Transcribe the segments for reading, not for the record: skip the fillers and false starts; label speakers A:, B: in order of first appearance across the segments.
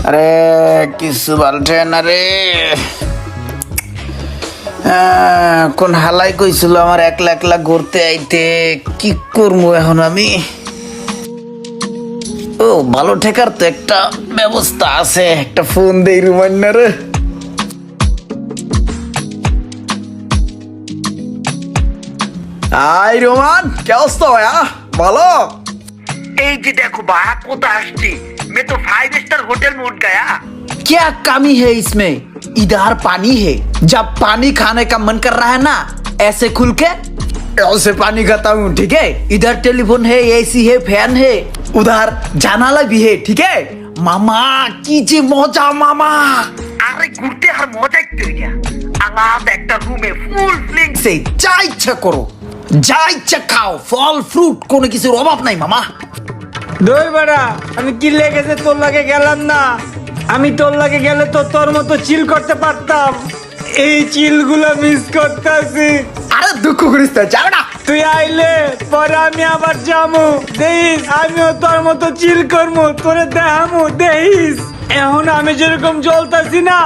A: আরে কিছু বলছে না রে। কোন হালাই কইছিল আমার একলা একলা ঘুরতে আইতে, কি করবো এখন আমি? ও ভালো ঠেকার তো একটা ব্যবস্থা আছে, একটা ফোন দেই রিমাইন্ডার। আই रोमान, क्या अवस्था भाया? ভালো।
B: এই যে দেখো भाया कोता আসছি, मैं तो 5 स्टार होटल में उठ गया।
A: क्या कमी है इसमें? इधर पानी है, जब पानी खाने का मन कर रहा है ना, ऐसे खुल के ऐसे पानी खाता हूँ, ठीक है? इधर टेलीफोन है, एसी है, फैन है, उधर জানালা भी है, ठीक है? मामा कीजिए मौजा मामा।
B: আরে ঘুরতে আর মজা কি হইয়া, আলাদা একটা রুমে ফুল ফ্লিং
A: से যা ইচ্ছা করো, যা ইচ্ছা খাও, ফল ফ্রুট কোনো কিছুর অভাব নাই মামা।
C: দই বেড়া, আমি কি লেগেছে তোর লাগে গেলাম না? আমি তোর লাগে গেলে তো তোর মতো চিল করতে পারতাম। এই চিলগুলো মিস করতেছি।
A: আরে দুঃখ করিস না, যাও না।
C: তুই আইলে পরে আমি আবার যামু, দেখিস আমিও তোর মতো চিল করমু, তোরে দেখামু, দেখিস এখন আমি যেরকম জ্বলতাছি না,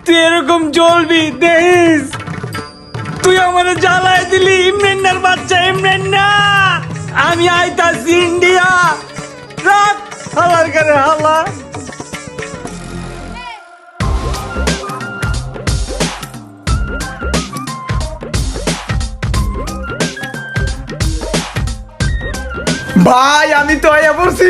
C: তুই এরকম জ্বলবি, দেখিস। তুই আমার জ্বালাই দিলি ইমরানের বাচ্চা, ইমরান না। আমি আইতাছি ইন্ডিয়া, রাত হালার করে হালা।
A: ভাই আমি তো আয়া পড়ছি।